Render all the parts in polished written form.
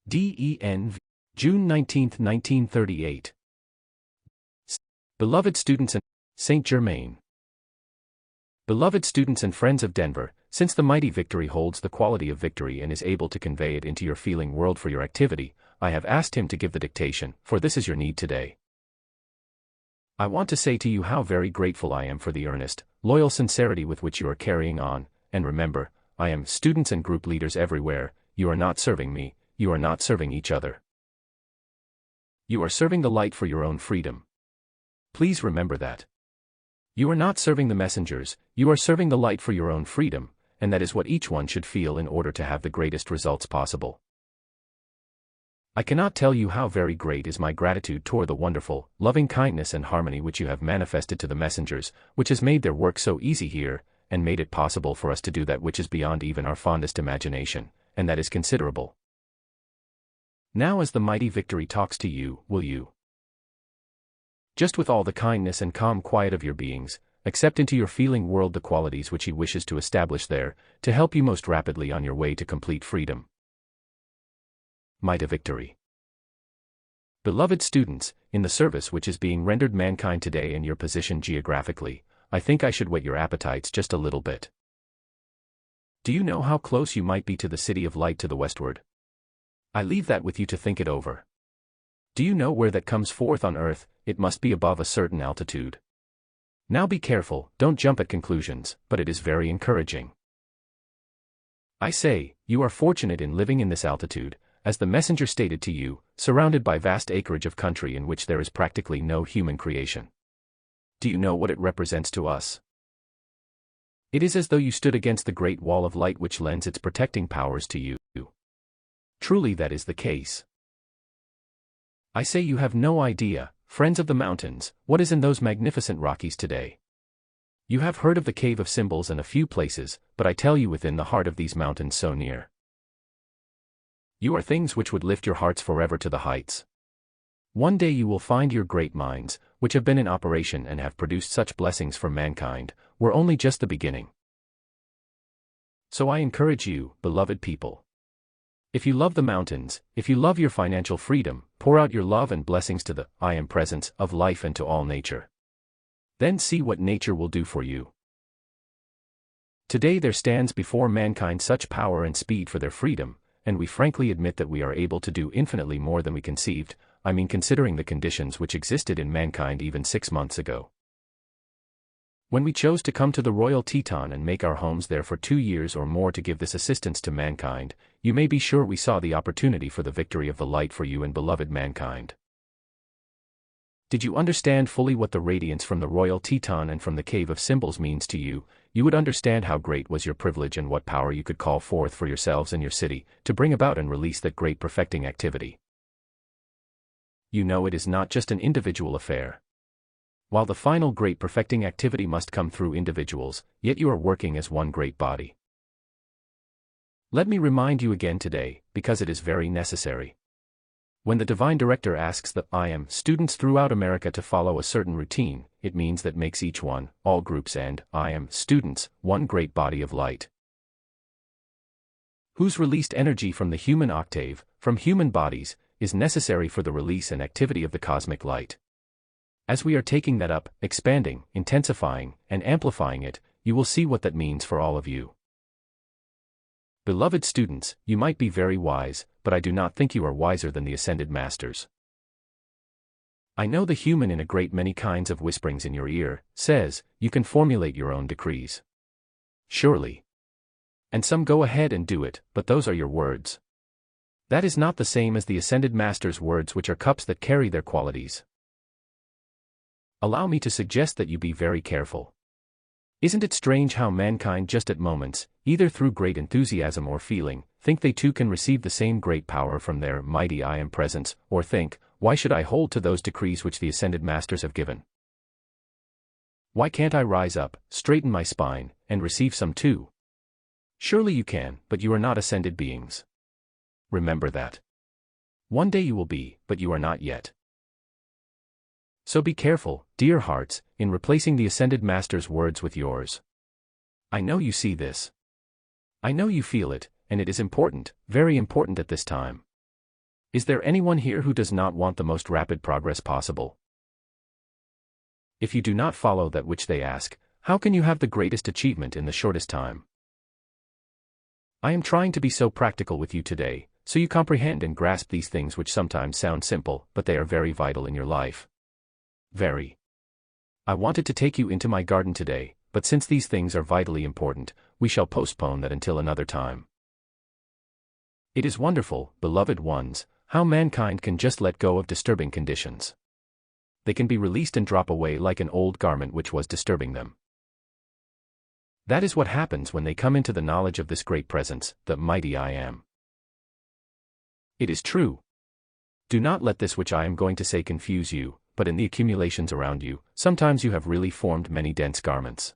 DENV, June 19, 1938. Beloved students and Saint Germain. Beloved students and friends of Denver, since the mighty victory holds the quality of victory and is able to convey it into your feeling world for your activity, I have asked him to give the dictation, for this is your need today. I want to say to you how very grateful I am for the earnest, loyal sincerity with which you are carrying on, and remember, I am students and group leaders everywhere. You are not serving me, you are not serving each other. You are serving the light for your own freedom. Please remember that. You are not serving the messengers, you are serving the light for your own freedom, and that is what each one should feel in order to have the greatest results possible. I cannot tell you how very great is my gratitude toward the wonderful, loving kindness and harmony which you have manifested to the messengers, which has made their work so easy here, and made it possible for us to do that which is beyond even our fondest imagination, and that is considerable. Now as the mighty victory talks to you, will you, just with all the kindness and calm quiet of your beings, accept into your feeling world the qualities which he wishes to establish there, to help you most rapidly on your way to complete freedom? Mighty victory. Beloved students, in the service which is being rendered mankind today and your position geographically, I think I should whet your appetites just a little bit. Do you know how close you might be to the city of light to the westward? I leave that with you to think it over. Do you know where that comes forth on earth? It must be above a certain altitude. Now be careful, don't jump at conclusions, but it is very encouraging. I say, you are fortunate in living in this altitude, as the messenger stated to you, surrounded by vast acreage of country in which there is practically no human creation. Do you know what it represents to us? It is as though you stood against the great wall of light which lends its protecting powers to you. Truly that is the case. I say you have no idea, friends of the mountains, what is in those magnificent Rockies today. You have heard of the Cave of Symbols in a few places, but I tell you within the heart of these mountains so near, you are things which would lift your hearts forever to the heights. One day you will find your great minds, which have been in operation and have produced such blessings for mankind, were only just the beginning. So I encourage you, beloved people. If you love the mountains, if you love your financial freedom, pour out your love and blessings to the I am presence of life and to all nature. Then see what nature will do for you. Today there stands before mankind such power and speed for their freedom, and we frankly admit that we are able to do infinitely more than we conceived, I mean considering the conditions which existed in mankind even 6 months ago. When we chose to come to the Royal Teton and make our homes there for 2 years or more to give this assistance to mankind, you may be sure we saw the opportunity for the victory of the light for you and beloved mankind. Did you understand fully what the radiance from the Royal Teton and from the Cave of Symbols means to you, you would understand how great was your privilege and what power you could call forth for yourselves and your city, to bring about and release that great perfecting activity. You know it is not just an individual affair. While the final great perfecting activity must come through individuals, yet you are working as one great body. Let me remind you again today, because it is very necessary. When the Divine Director asks the I am students throughout America to follow a certain routine, it means that makes each one, all groups and I am students, one great body of light, whose released energy from the human octave, from human bodies, is necessary for the release and activity of the cosmic light. As we are taking that up, expanding, intensifying, and amplifying it, you will see what that means for all of you. Beloved students, you might be very wise, but I do not think you are wiser than the ascended masters. I know the human in a great many kinds of whisperings in your ear, says, you can formulate your own decrees. Surely. And some go ahead and do it, but those are your words. That is not the same as the ascended masters' words, which are cups that carry their qualities. Allow me to suggest that you be very careful. Isn't it strange how mankind just at moments, either through great enthusiasm or feeling, think they too can receive the same great power from their mighty I am presence, or think, why should I hold to those decrees which the ascended masters have given? Why can't I rise up, straighten my spine, and receive some too? Surely you can, but you are not ascended beings. Remember that. One day you will be, but you are not yet. So be careful, dear hearts, in replacing the ascended master's words with yours. I know you see this. I know you feel it, and it is important, very important at this time. Is there anyone here who does not want the most rapid progress possible? If you do not follow that which they ask, how can you have the greatest achievement in the shortest time? I am trying to be so practical with you today, so you comprehend and grasp these things which sometimes sound simple, but they are very vital in your life. Very. I wanted to take you into my garden today, but since these things are vitally important, we shall postpone that until another time. It is wonderful, beloved ones, how mankind can just let go of disturbing conditions. They can be released and drop away like an old garment which was disturbing them. That is what happens when they come into the knowledge of this great presence, the mighty I Am. It is true. Do not let this which I am going to say confuse you, but in the accumulations around you, sometimes you have really formed many dense garments.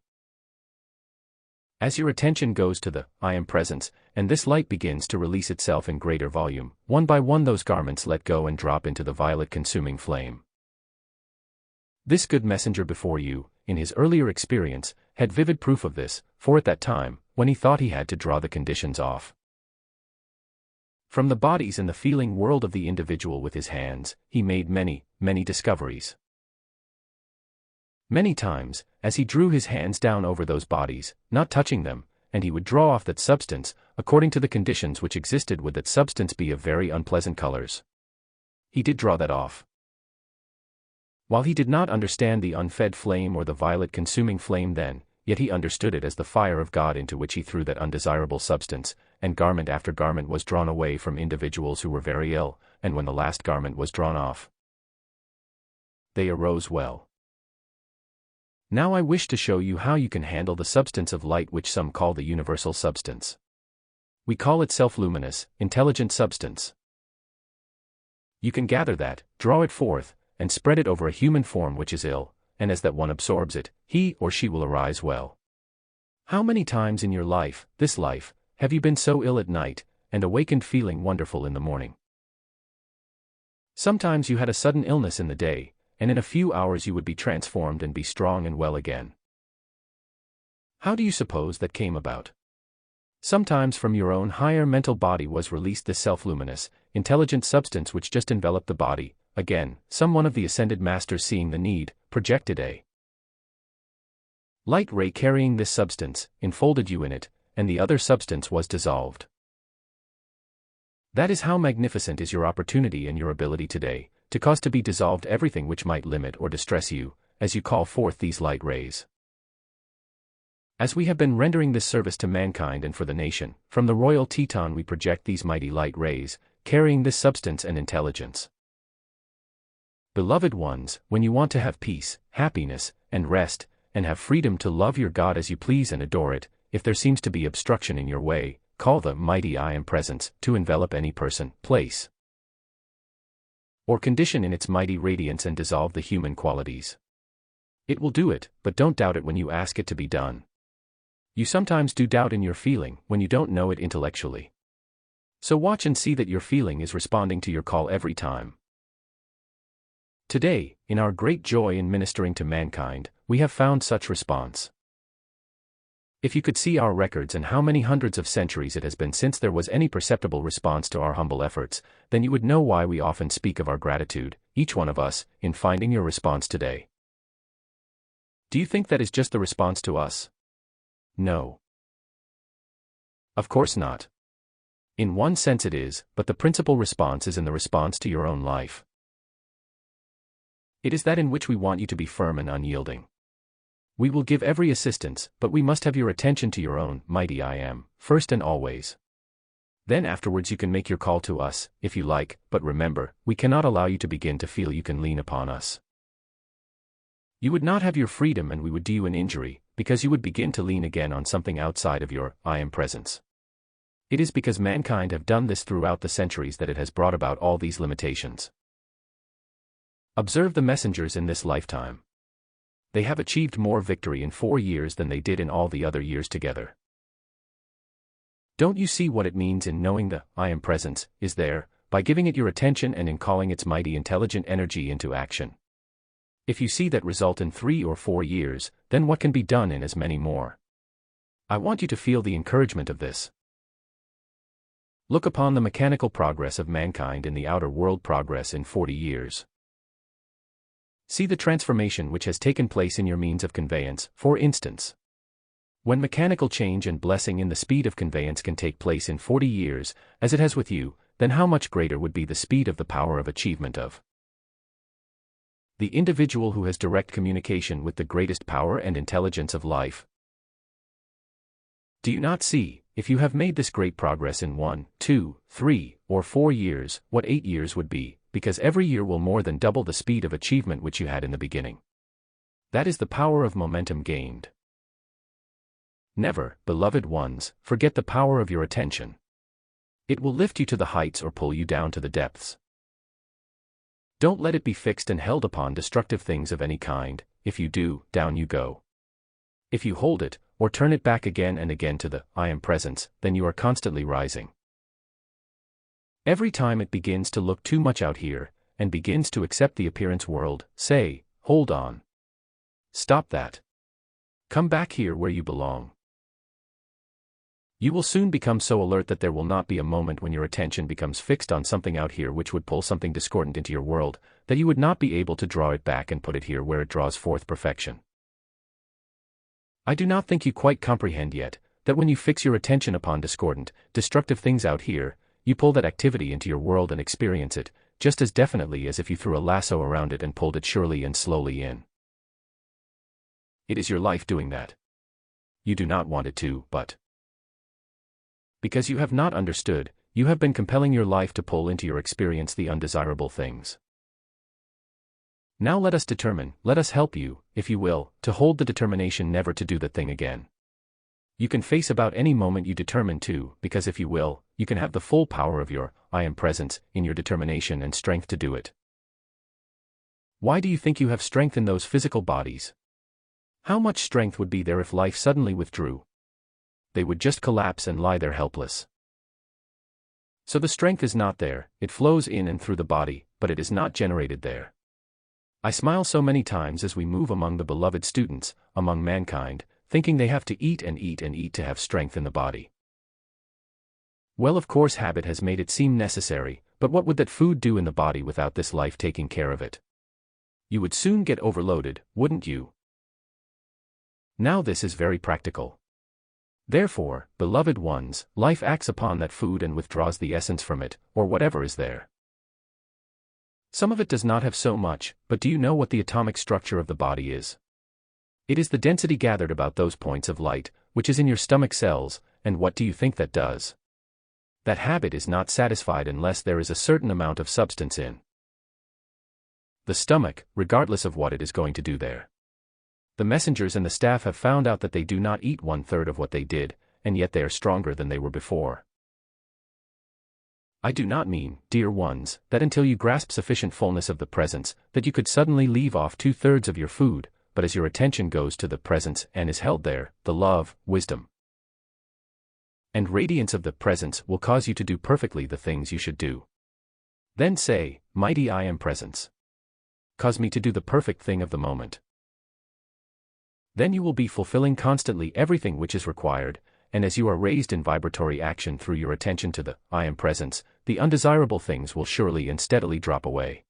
As your attention goes to the I Am presence, and this light begins to release itself in greater volume, one by one those garments let go and drop into the violet consuming flame. This good messenger before you, in his earlier experience, had vivid proof of this, for at that time, when he thought he had to draw the conditions off from the bodies and the feeling world of the individual with his hands, he made many, many discoveries. Many times, as he drew his hands down over those bodies, not touching them, and he would draw off that substance, according to the conditions which existed would that substance be of very unpleasant colors. He did draw that off. While he did not understand the unfed flame or the violet consuming flame then, yet he understood it as the fire of God into which he threw that undesirable substance, and garment after garment was drawn away from individuals who were very ill, and when the last garment was drawn off, they arose well. Now I wish to show you how you can handle the substance of light which some call the universal substance. We call it self-luminous, intelligent substance. You can gather that, draw it forth, and spread it over a human form which is ill, and as that one absorbs it, he or she will arise well. How many times in your life, this life, have you been so ill at night, and awakened feeling wonderful in the morning? Sometimes you had a sudden illness in the day, and in a few hours you would be transformed and be strong and well again. How do you suppose that came about? Sometimes from your own higher mental body was released this self-luminous, intelligent substance which just enveloped the body. Again, some one of the ascended masters seeing the need, projected a light ray carrying this substance, enfolded you in it, and the other substance was dissolved. That is how magnificent is your opportunity and your ability today, to cause to be dissolved everything which might limit or distress you, as you call forth these light rays. As we have been rendering this service to mankind and for the nation, from the royal Teton we project these mighty light rays, carrying this substance and intelligence. Beloved ones, when you want to have peace, happiness, and rest, and have freedom to love your God as you please and adore it, if there seems to be obstruction in your way, call the mighty I Am presence to envelop any person, place, or condition in its mighty radiance and dissolve the human qualities. It will do it, but don't doubt it when you ask it to be done. You sometimes do doubt in your feeling when you don't know it intellectually. So watch and see that your feeling is responding to your call every time. Today, in our great joy in ministering to mankind, we have found such response. If you could see our records and how many hundreds of centuries it has been since there was any perceptible response to our humble efforts, then you would know why we often speak of our gratitude, each one of us, in finding your response today. Do you think that is just the response to us? No. Of course not. In one sense it is, but the principal response is in the response to your own life. It is that in which we want you to be firm and unyielding. We will give every assistance, but we must have your attention to your own mighty I Am, first and always. Then afterwards you can make your call to us, if you like, but remember, we cannot allow you to begin to feel you can lean upon us. You would not have your freedom and we would do you an injury, because you would begin to lean again on something outside of your I Am presence. It is because mankind have done this throughout the centuries that it has brought about all these limitations. Observe the messengers in this lifetime. They have achieved more victory in 4 years than they did in all the other years together. Don't you see what it means in knowing the I Am presence is there, by giving it your attention and in calling its mighty intelligent energy into action? If you see that result in 3 or 4 years, then what can be done in as many more? I want you to feel the encouragement of this. Look upon the mechanical progress of mankind in the outer world progress in 40 years. See the transformation which has taken place in your means of conveyance, for instance. When mechanical change and blessing in the speed of conveyance can take place in 40 years, as it has with you, then how much greater would be the speed of the power of achievement of the individual who has direct communication with the greatest power and intelligence of life. Do you not see, if you have made this great progress in 1, 2, 3, or 4 years, what 8 years would be, because every year will more than double the speed of achievement which you had in the beginning. That is the power of momentum gained. Never, beloved ones, forget the power of your attention. It will lift you to the heights or pull you down to the depths. Don't let it be fixed and held upon destructive things of any kind. If you do, down you go. If you hold it, or turn it back again and again to the I am presence, then you are constantly rising. Every time it begins to look too much out here, and begins to accept the appearance world, say, hold on. Stop that. Come back here where you belong. You will soon become so alert that there will not be a moment when your attention becomes fixed on something out here which would pull something discordant into your world, that you would not be able to draw it back and put it here where it draws forth perfection. I do not think you quite comprehend yet, that when you fix your attention upon discordant, destructive things out here, you pull that activity into your world and experience it, just as definitely as if you threw a lasso around it and pulled it surely and slowly in. It is your life doing that. You do not want it to, but because you have not understood, you have been compelling your life to pull into your experience the undesirable things. Now let us determine, let us help you, if you will, to hold the determination never to do that thing again. You can face about any moment you determine to, because if you will, you can have the full power of your I am presence in your determination and strength to do it. Why do you think you have strength in those physical bodies? How much strength would be there if life suddenly withdrew? They would just collapse and lie there helpless. So the strength is not there, it flows in and through the body, but it is not generated there. I smile so many times as we move among the beloved students, among mankind, thinking they have to eat and eat and eat to have strength in the body. Well, of course habit has made it seem necessary, but what would that food do in the body without this life taking care of it? You would soon get overloaded, wouldn't you? Now this is very practical. Therefore, beloved ones, life acts upon that food and withdraws the essence from it, or whatever is there. Some of it does not have so much, but do you know what the atomic structure of the body is? It is the density gathered about those points of light, which is in your stomach cells, and what do you think that does? That habit is not satisfied unless there is a certain amount of substance in the stomach, regardless of what it is going to do there. The messengers and the staff have found out that they do not eat 1/3 of what they did, and yet they are stronger than they were before. I do not mean, dear ones, that until you grasp sufficient fullness of the presence, that you could suddenly leave off 2/3 of your food, but as your attention goes to the presence and is held there, the love, wisdom, and radiance of the presence will cause you to do perfectly the things you should do. Then say, mighty I am presence. Cause me to do the perfect thing of the moment. Then you will be fulfilling constantly everything which is required, and as you are raised in vibratory action through your attention to the I am presence, the undesirable things will surely and steadily drop away.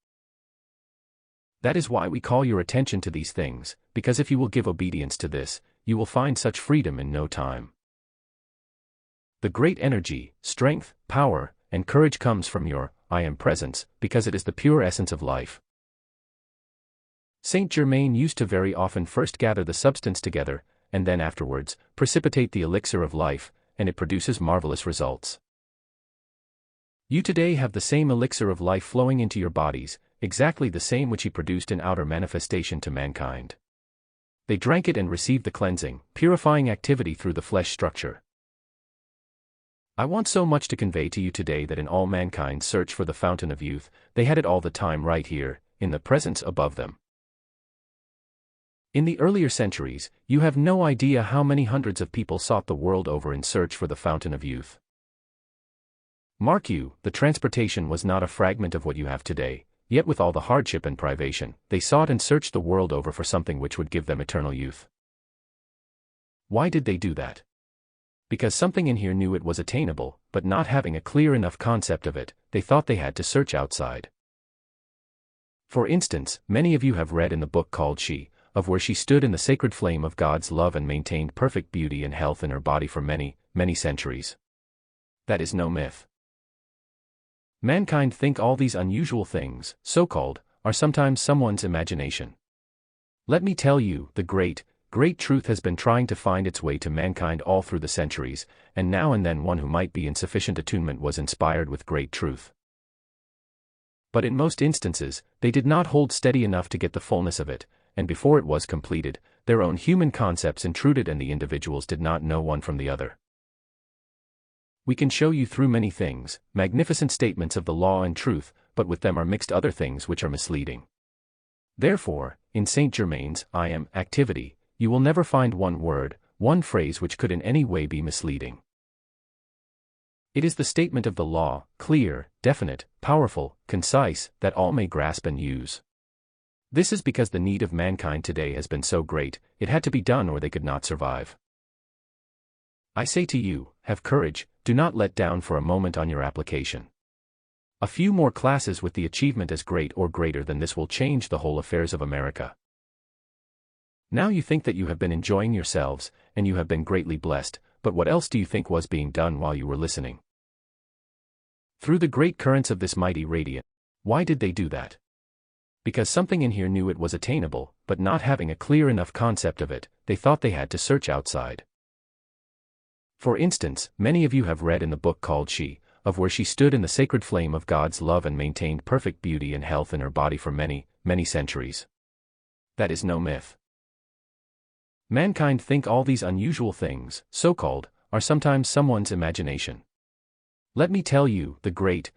That is why we call your attention to these things, because if you will give obedience to this, you will find such freedom in no time. The great energy, strength, power, and courage comes from your I am presence, because it is the pure essence of life. Saint Germain used to very often first gather the substance together, and then afterwards, precipitate the elixir of life, and it produces marvelous results. You today have the same elixir of life flowing into your bodies, exactly the same which he produced in outer manifestation to mankind. They drank it and received the cleansing, purifying activity through the flesh structure. I want so much to convey to you today that in all mankind's search for the fountain of youth, they had it all the time right here, in the presence above them. In the earlier centuries, you have no idea how many hundreds of people sought the world over in search for the fountain of youth. Mark you, the transportation was not a fragment of what you have today, yet with all the hardship and privation, they sought and searched the world over for something which would give them eternal youth. Why did they do that? Because something in here knew it was attainable, but not having a clear enough concept of it, they thought they had to search outside. For instance, many of you have read in the book called She, of where she stood in the sacred flame of God's love and maintained perfect beauty and health in her body for many, many centuries. That is no myth. Mankind think all these unusual things, so-called, are sometimes someone's imagination. Let me tell you, the great truth has been trying to find its way to mankind all through the centuries, and now and then one who might be in sufficient attunement was inspired with great truth. But in most instances, they did not hold steady enough to get the fullness of it, and before it was completed, their own human concepts intruded and the individuals did not know one from the other. We can show you through many things, magnificent statements of the law and truth, but with them are mixed other things which are misleading. Therefore, in Saint Germain's I am activity, you will never find one word, one phrase which could in any way be misleading. It is the statement of the law, clear, definite, powerful, concise, that all may grasp and use. This is because the need of mankind today has been so great, it had to be done or they could not survive. I say to you, have courage, do not let down for a moment on your application. A few more classes with the achievement as great or greater than this will change the whole affairs of America. Now you think that you have been enjoying yourselves, and you have been greatly blessed, but what else do you think was being done while you were listening? Through the great currents of this mighty radiant. Why did they do that? Because something in here knew it was attainable, but not having a clear enough concept of it, they thought they had to search outside. For instance, many of you have read in the book called She, of where she stood in the sacred flame of God's love and maintained perfect beauty and health in her body for many, many centuries. That is no myth. Mankind think all these unusual things, so-called, are sometimes someone's imagination. Let me tell you, the great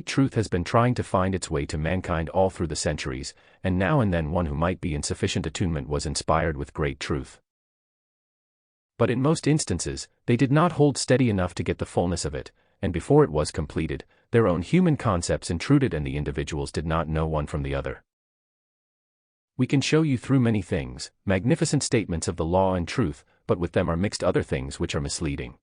truth has been trying to find its way to mankind all through the centuries, and now and then one who might be in sufficient attunement was inspired with great truth. But in most instances, they did not hold steady enough to get the fullness of it, and before it was completed, their own human concepts intruded and the individuals did not know one from the other. We can show you through many things, magnificent statements of the law and truth, but with them are mixed other things which are misleading.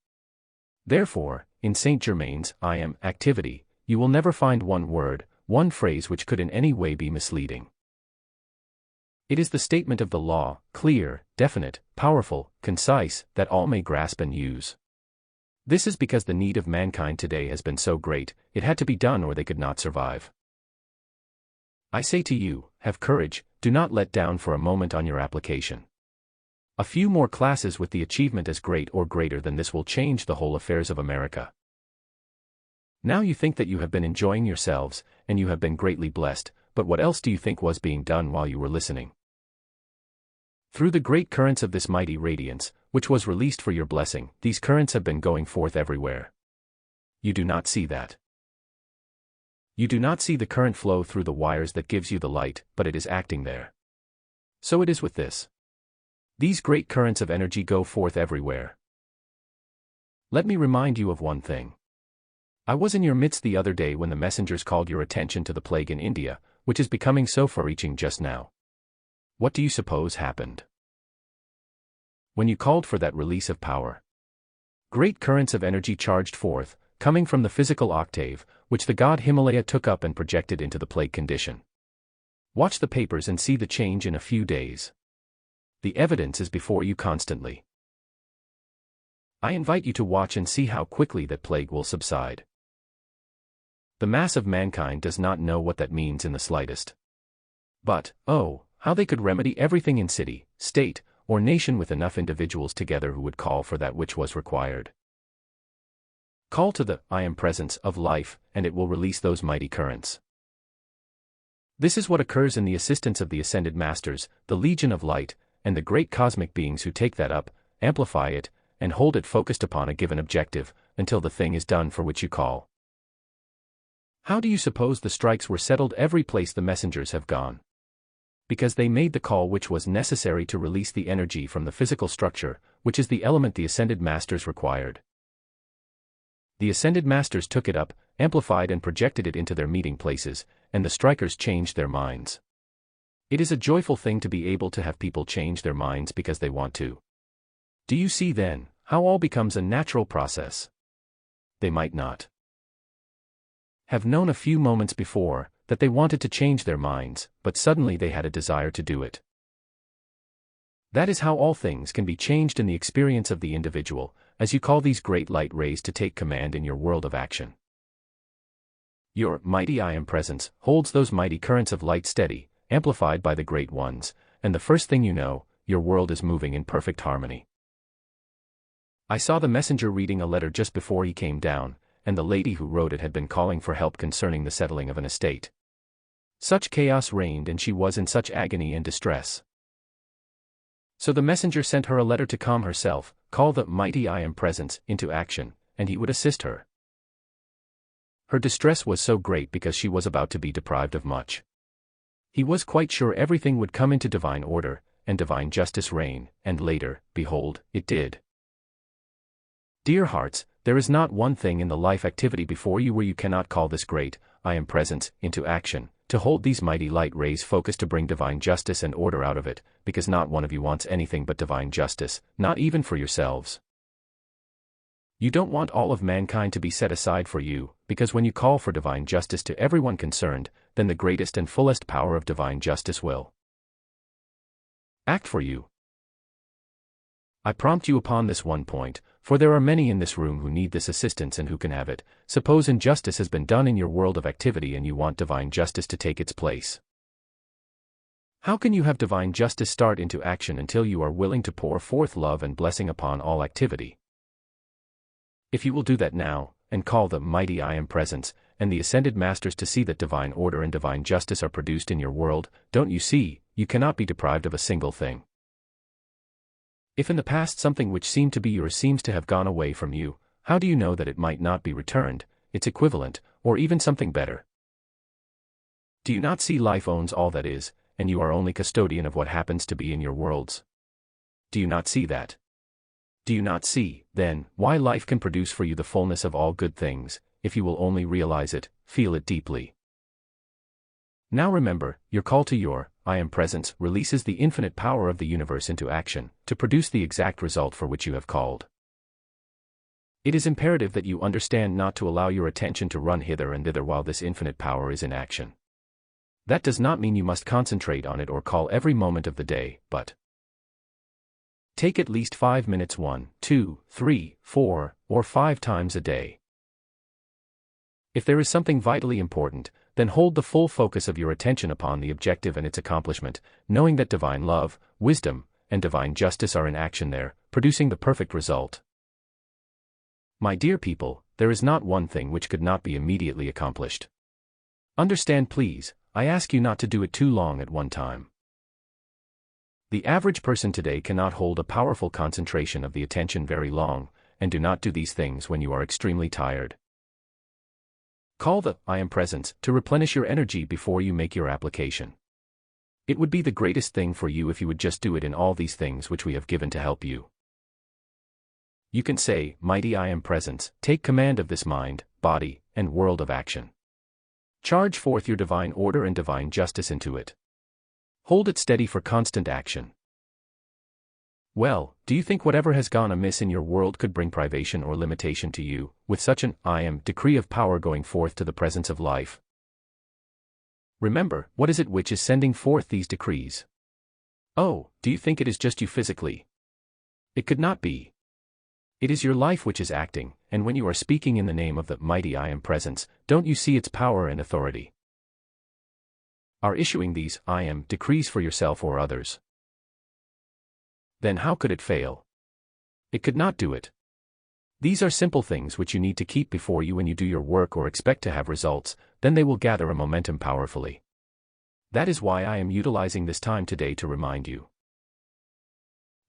Therefore, in Saint Germain's I am activity, you will never find one word, one phrase which could in any way be misleading. It is the statement of the law, clear, definite, powerful, concise, that all may grasp and use. This is because the need of mankind today has been so great, it had to be done or they could not survive. I say to you, have courage, do not let down for a moment on your application. A few more classes with the achievement as great or greater than this will change the whole affairs of America. Now you think that you have been enjoying yourselves, and you have been greatly blessed, but what else do you think was being done while you were listening? Through the great currents of this mighty radiance, which was released for your blessing, these currents have been going forth everywhere. You do not see that. You do not see the current flow through the wires that gives you the light, but it is acting there. So it is with this. These great currents of energy go forth everywhere. Let me remind you of one thing. I was in your midst the other day when the messengers called your attention to the plague in India, which is becoming so far-reaching just now. What do you suppose happened? When you called for that release of power, great currents of energy charged forth, coming from the physical octave, which the god Himalaya took up and projected into the plague condition. Watch the papers and see the change in a few days. The evidence is before you constantly. I invite you to watch and see how quickly that plague will subside. The mass of mankind does not know what that means in the slightest. But, oh, how they could remedy everything in city, state, or nation with enough individuals together who would call for that which was required. Call to the I am presence of life, and it will release those mighty currents. This is what occurs in the assistance of the ascended masters, the legion of light, and the great cosmic beings who take that up, amplify it, and hold it focused upon a given objective, until the thing is done for which you call. How do you suppose the strikes were settled every place the messengers have gone? Because they made the call which was necessary to release the energy from the physical structure, which is the element the ascended masters required. The ascended masters took it up, amplified and projected it into their meeting places, and the strikers changed their minds. It is a joyful thing to be able to have people change their minds because they want to. Do you see then, how all becomes a natural process. They might not have known a few moments before that they wanted to change their minds, but suddenly they had a desire to do it. That is how all things can be changed in the experience of the individual, as you call these great light rays to take command in your world of action. Your mighty I Am presence holds those mighty currents of light steady, amplified by the great ones, and the first thing you know, your world is moving in perfect harmony. I saw the messenger reading a letter just before he came down, and the lady who wrote it had been calling for help concerning the settling of an estate. Such chaos reigned and she was in such agony and distress. So the messenger sent her a letter to calm herself, call the mighty I Am presence into action, and he would assist her. Her distress was so great because she was about to be deprived of much. He was quite sure everything would come into divine order, and divine justice reign, and later, behold, it did. Dear hearts, there is not one thing in the life activity before you where you cannot call this great I Am presence into action, to hold these mighty light rays focused to bring divine justice and order out of it, because not one of you wants anything but divine justice, not even for yourselves. You don't want all of mankind to be set aside for you, because when you call for divine justice to everyone concerned, then the greatest and fullest power of divine justice will act for you. I prompt you upon this one point, for there are many in this room who need this assistance and who can have it. Suppose injustice has been done in your world of activity and you want divine justice to take its place. How can you have divine justice start into action until you are willing to pour forth love and blessing upon all activity? If you will do that now, and call the mighty I Am presence, and the ascended masters to see that divine order and divine justice are produced in your world, don't you see, you cannot be deprived of a single thing. If in the past something which seemed to be yours seems to have gone away from you, how do you know that it might not be returned, its equivalent, or even something better? Do you not see life owns all that is, and you are only custodian of what happens to be in your worlds? Do you not see that? Do you not see, then, why life can produce for you the fullness of all good things, if you will only realize it, feel it deeply? Now remember, your call to your I Am presence releases the infinite power of the universe into action, to produce the exact result for which you have called. It is imperative that you understand not to allow your attention to run hither and thither while this infinite power is in action. That does not mean you must concentrate on it or call every moment of the day, but take at least 5 minutes 1, 2, 3, 4, or 5 times a day. If there is something vitally important, then hold the full focus of your attention upon the objective and its accomplishment, knowing that divine love, wisdom, and divine justice are in action there, producing the perfect result. My dear people, there is not one thing which could not be immediately accomplished. Understand please, I ask you not to do it too long at one time. The average person today cannot hold a powerful concentration of the attention very long, and do not do these things when you are extremely tired. Call the I Am presence to replenish your energy before you make your application. It would be the greatest thing for you if you would just do it in all these things which we have given to help you. You can say, mighty I Am presence, take command of this mind, body, and world of action. Charge forth your divine order and divine justice into it. Hold it steady for constant action. Well, do you think whatever has gone amiss in your world could bring privation or limitation to you, with such an I Am decree of power going forth to the presence of life? Remember, what is it which is sending forth these decrees? Oh, do you think it is just you physically? It could not be. It is your life which is acting, and when you are speaking in the name of the mighty I Am presence, don't you see its power and authority? Are issuing these I Am decrees for yourself or others? Then how could it fail? It could not do it. These are simple things which you need to keep before you when you do your work or expect to have results, then they will gather a momentum powerfully. That is why I am utilizing this time today to remind you.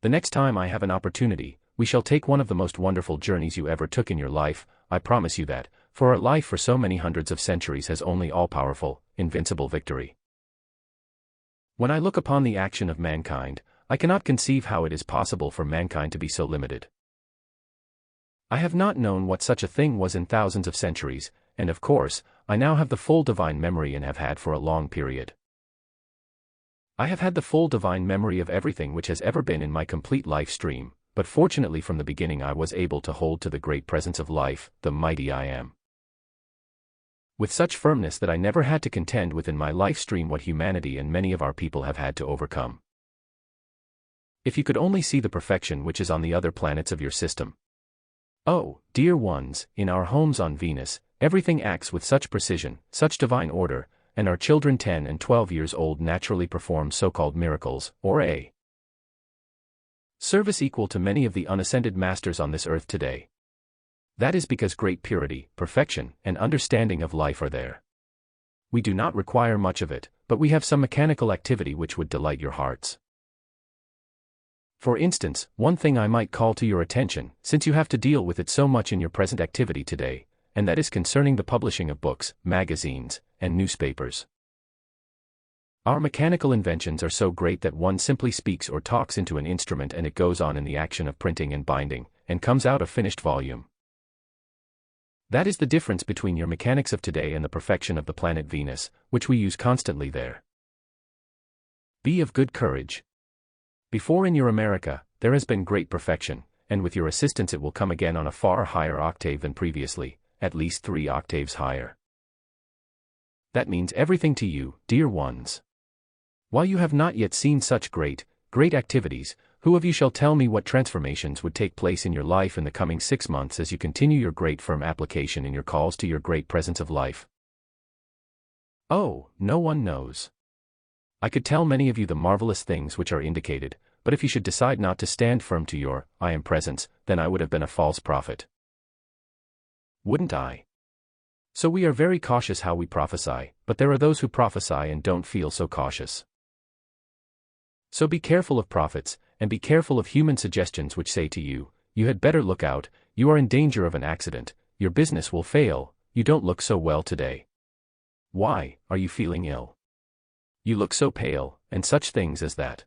The next time I have an opportunity, we shall take one of the most wonderful journeys you ever took in your life. I promise you that, for our life for so many hundreds of centuries has only all-powerful, invincible victory. When I look upon the action of mankind, I cannot conceive how it is possible for mankind to be so limited. I have not known what such a thing was in thousands of centuries, and of course, I now have the full divine memory and have had for a long period. I have had the full divine memory of everything which has ever been in my complete life stream, but fortunately from the beginning I was able to hold to the great presence of life, the mighty I am, with such firmness that I never had to contend with in my life stream what humanity and many of our people have had to overcome. If you could only see the perfection which is on the other planets of your system. Oh, dear ones, in our homes on Venus, everything acts with such precision, such divine order, and our children 10 and 12 years old naturally perform so-called miracles, or a service equal to many of the unascended masters on this earth today. That is because great purity, perfection, and understanding of life are there. We do not require much of it, but we have some mechanical activity which would delight your hearts. For instance, one thing I might call to your attention, since you have to deal with it so much in your present activity today, and that is concerning the publishing of books, magazines, and newspapers. Our mechanical inventions are so great that one simply speaks or talks into an instrument and it goes on in the action of printing and binding, and comes out a finished volume. That is the difference between your mechanics of today and the perfection of the planet Venus, which we use constantly there. Be of good courage. Before in your America, there has been great perfection, and with your assistance it will come again on a far higher octave than previously, at least 3 octaves higher. That means everything to you, dear ones. While you have not yet seen such great activities, who of you shall tell me what transformations would take place in your life in the coming 6 months as you continue your great firm application in your calls to your great presence of life? Oh, no one knows. I could tell many of you the marvelous things which are indicated, but if you should decide not to stand firm to your I am presence, then I would have been a false prophet. Wouldn't I? So we are very cautious how we prophesy, but there are those who prophesy and don't feel so cautious. So be careful of prophets, and be careful of human suggestions which say to you, you had better look out, you are in danger of an accident, your business will fail, you don't look so well today. Why, are you feeling ill? You look so pale, and such things as that.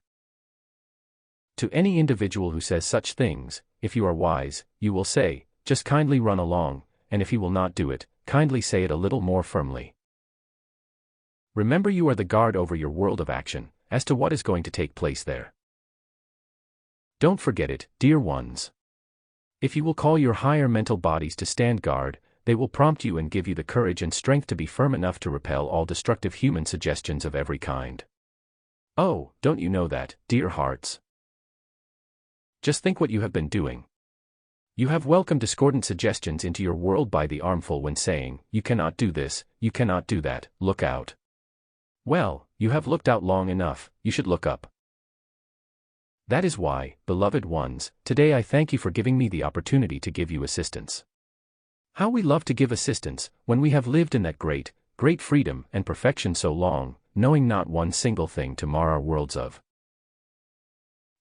To any individual who says such things, if you are wise, you will say, just kindly run along, and if he will not do it, kindly say it a little more firmly. Remember you are the guard over your world of action, as to what is going to take place there. Don't forget it, dear ones. If you will call your higher mental bodies to stand guard, they will prompt you and give you the courage and strength to be firm enough to repel all destructive human suggestions of every kind. Oh, don't you know that, dear hearts? Just think what you have been doing. You have welcomed discordant suggestions into your world by the armful when saying, you cannot do this, you cannot do that, look out. Well, you have looked out long enough, you should look up. That is why, beloved ones, today I thank you for giving me the opportunity to give you assistance. How we love to give assistance, when we have lived in that great freedom and perfection so long, knowing not one single thing to mar our worlds of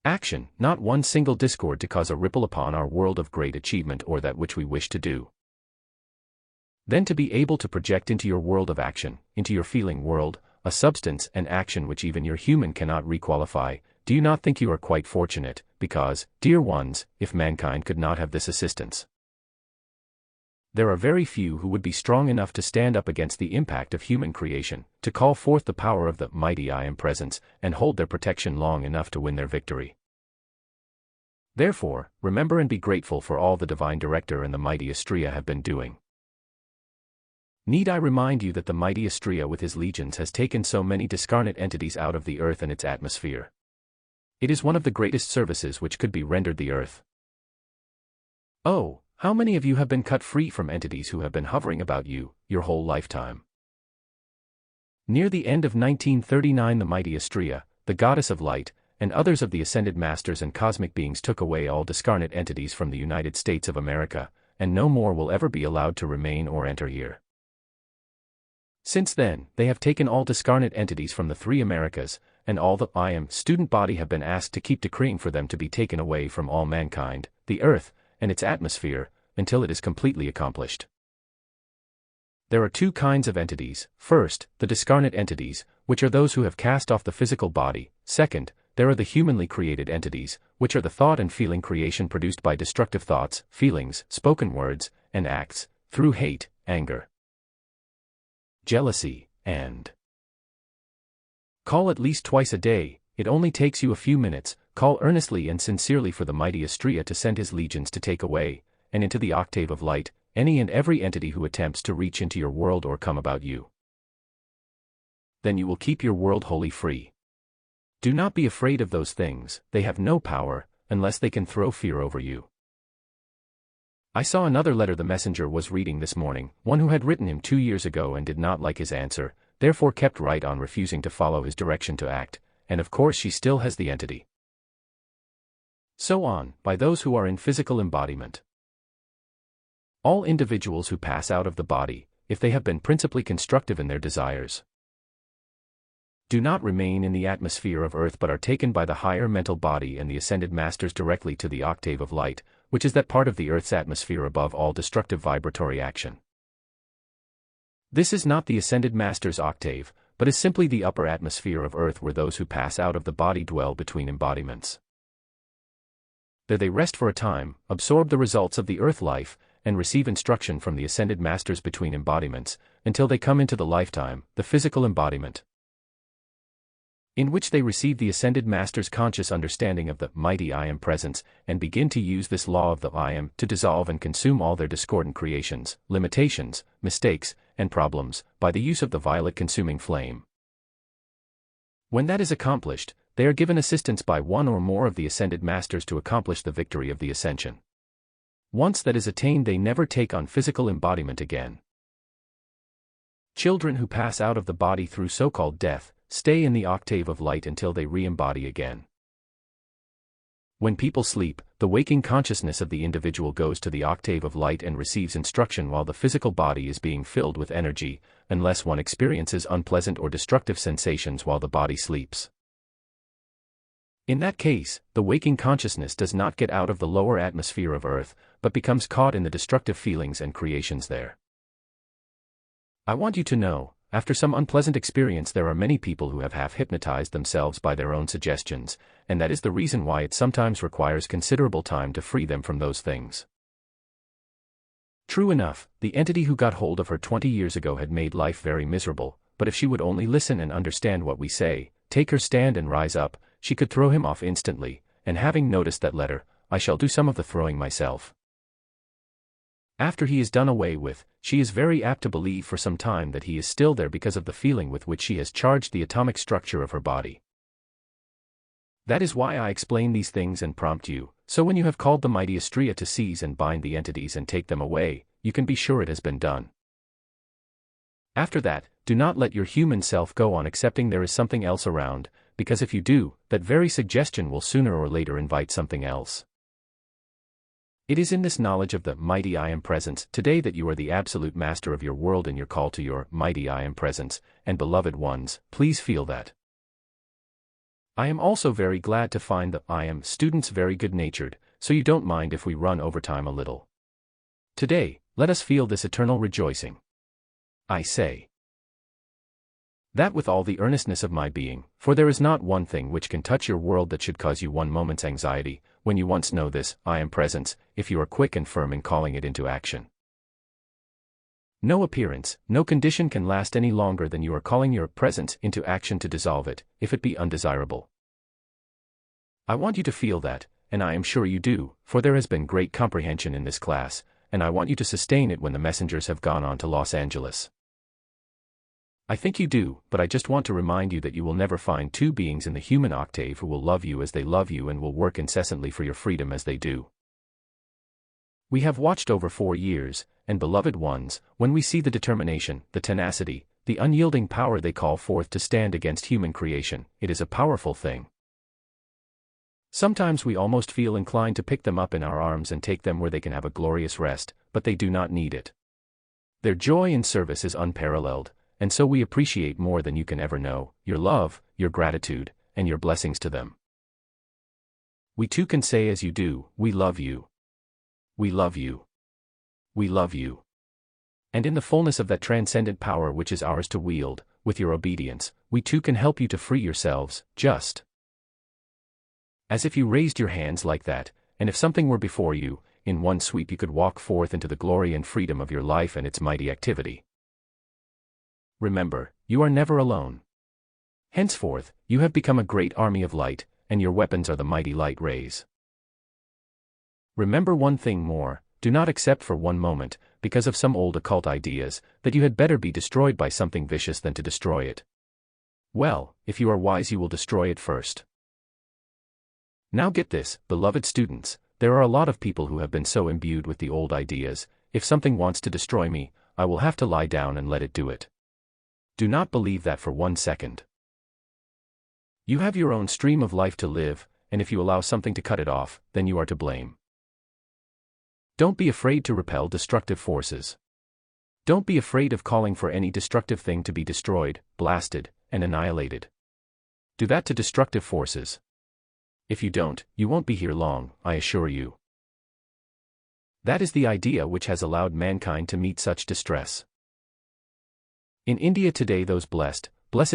action, not one single discord to cause a ripple upon our world of great achievement or that which we wish to do. Then to be able to project into your world of action, into your feeling world, a substance and action which even your human cannot requalify. Do you not think you are quite fortunate, because, dear ones, if mankind could not have this assistance, there are very few who would be strong enough to stand up against the impact of human creation, to call forth the power of the mighty I am presence, and hold their protection long enough to win their victory. Therefore, remember and be grateful for all the divine director and the mighty Astrea have been doing. Need I remind you that the mighty Astrea with his legions has taken so many discarnate entities out of the earth and its atmosphere? It is one of the greatest services which could be rendered the earth. Oh, how many of you have been cut free from entities who have been hovering about you, your whole lifetime? Near the end of 1939 the mighty Astrea, the goddess of light, and others of the ascended masters and cosmic beings took away all discarnate entities from the United States of America, and no more will ever be allowed to remain or enter here. Since then, they have taken all discarnate entities from the 3 Americas, and all the I am student body have been asked to keep decreeing for them to be taken away from all mankind, the earth, and its atmosphere, until it is completely accomplished. There are 2 kinds of entities. First, the discarnate entities, which are those who have cast off the physical body. Second, there are the humanly created entities, which are the thought and feeling creation produced by destructive thoughts, feelings, spoken words, and acts, through hate, anger, jealousy, and call at least twice a day, it only takes you a few minutes. Call earnestly and sincerely for the mighty Astrea to send his legions to take away, and into the octave of light, any and every entity who attempts to reach into your world or come about you. Then you will keep your world wholly free. Do not be afraid of those things, they have no power, unless they can throw fear over you. I saw another letter the messenger was reading this morning, one who had written him 2 years ago and did not like his answer, therefore kept right on refusing to follow his direction to act, and of course she still has the entity. So on, by those who are in physical embodiment. All individuals who pass out of the body, if they have been principally constructive in their desires, do not remain in the atmosphere of earth but are taken by the higher mental body and the ascended masters directly to the octave of light, which is that part of the earth's atmosphere above all destructive vibratory action. This is not the ascended master's octave, but is simply the upper atmosphere of earth where those who pass out of the body dwell between embodiments. There they rest for a time, absorb the results of the earth life, and receive instruction from the ascended masters between embodiments, until they come into the lifetime, the physical embodiment, in which they receive the ascended master's conscious understanding of the mighty I Am presence, and begin to use this law of the I Am to dissolve and consume all their discordant creations, limitations, mistakes, and problems, by the use of the violet consuming flame. When that is accomplished, they are given assistance by one or more of the ascended masters to accomplish the victory of the ascension. Once that is attained, they never take on physical embodiment again. Children who pass out of the body through so-called death, stay in the octave of light until they re-embody again. When people sleep, the waking consciousness of the individual goes to the octave of light and receives instruction while the physical body is being filled with energy, unless one experiences unpleasant or destructive sensations while the body sleeps. In that case, the waking consciousness does not get out of the lower atmosphere of earth, but becomes caught in the destructive feelings and creations there. I want you to know, after some unpleasant experience, there are many people who have half-hypnotized themselves by their own suggestions, and that is the reason why it sometimes requires considerable time to free them from those things. True enough, the entity who got hold of her 20 years ago had made life very miserable, but if she would only listen and understand what we say, take her stand and rise up, she could throw him off instantly, and having noticed that letter, I shall do some of the throwing myself. After he is done away with, she is very apt to believe for some time that he is still there because of the feeling with which she has charged the atomic structure of her body. That is why I explain these things and prompt you, so when you have called the mighty Astrea to seize and bind the entities and take them away, you can be sure it has been done. After that, do not let your human self go on accepting there is something else around, because if you do, that very suggestion will sooner or later invite something else. It is in this knowledge of the mighty I Am presence today that you are the absolute master of your world in your call to your mighty I Am presence, and beloved ones, please feel that. I am also very glad to find the I Am students very good-natured, so you don't mind if we run over time a little. Today, let us feel this eternal rejoicing. I say that with all the earnestness of my being, for there is not one thing which can touch your world that should cause you one moment's anxiety, when you once know this I Am presence, if you are quick and firm in calling it into action. No appearance, no condition can last any longer than you are calling your presence into action to dissolve it, if it be undesirable. I want you to feel that, and I am sure you do, for there has been great comprehension in this class, and I want you to sustain it when the messengers have gone on to Los Angeles. I think you do, but I just want to remind you that you will never find two beings in the human octave who will love you as they love you and will work incessantly for your freedom as they do. We have watched over 4 years, and beloved ones, when we see the determination, the tenacity, the unyielding power they call forth to stand against human creation, it is a powerful thing. Sometimes we almost feel inclined to pick them up in our arms and take them where they can have a glorious rest, but they do not need it. Their joy in service is unparalleled, and so we appreciate more than you can ever know, your love, your gratitude, and your blessings to them. We too can say as you do, we love you. We love you. We love you. And in the fullness of that transcendent power which is ours to wield, with your obedience, we too can help you to free yourselves, just as if you raised your hands like that, and if something were before you, in one sweep you could walk forth into the glory and freedom of your life and its mighty activity. Remember, you are never alone. Henceforth, you have become a great army of light, and your weapons are the mighty light rays. Remember one thing more, do not accept for one moment, because of some old occult ideas, that you had better be destroyed by something vicious than to destroy it. Well, if you are wise you will destroy it first. Now get this, beloved students, there are a lot of people who have been so imbued with the old ideas, if something wants to destroy me, I will have to lie down and let it do it. Do not believe that for 1 second. You have your own stream of life to live, and if you allow something to cut it off, then you are to blame. Don't be afraid to repel destructive forces. Don't be afraid of calling for any destructive thing to be destroyed, blasted, and annihilated. Do that to destructive forces. If you don't, you won't be here long, I assure you. That is the idea which has allowed mankind to meet such distress. In India today those blessed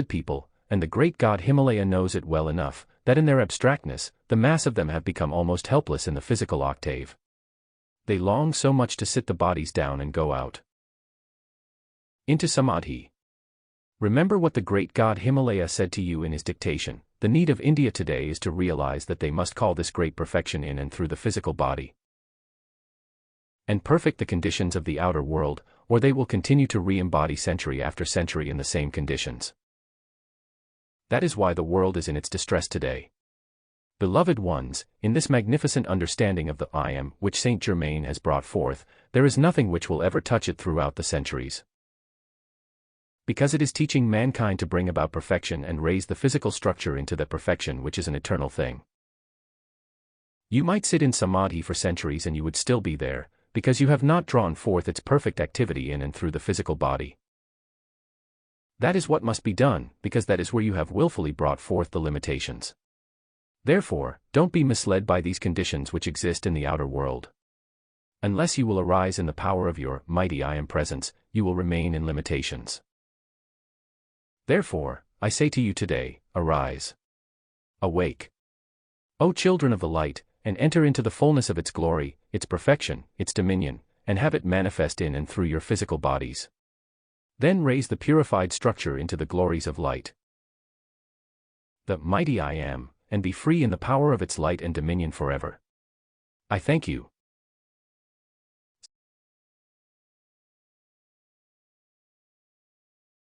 people, and the great god Himalaya knows it well enough, that in their abstractness, the mass of them have become almost helpless in the physical octave. They long so much to sit the bodies down and go out into samadhi. Remember what the great god Himalaya said to you in his dictation, the need of India today is to realize that they must call this great perfection in and through the physical body, and perfect the conditions of the outer world, or they will continue to re-embody century after century in the same conditions. That is why the world is in its distress today. Beloved ones, in this magnificent understanding of the I Am which Saint Germain has brought forth, there is nothing which will ever touch it throughout the centuries. Because it is teaching mankind to bring about perfection and raise the physical structure into that perfection which is an eternal thing. You might sit in samadhi for centuries and you would still be there, because you have not drawn forth its perfect activity in and through the physical body. That is what must be done, because that is where you have willfully brought forth the limitations. Therefore, don't be misled by these conditions which exist in the outer world. Unless you will arise in the power of your mighty I Am presence, you will remain in limitations. Therefore, I say to you today, arise. Awake. O children of the light, and enter into the fullness of its glory, its perfection, its dominion, and have it manifest in and through your physical bodies. Then raise the purified structure into the glories of light, the mighty I Am, and be free in the power of its light and dominion forever. I thank you.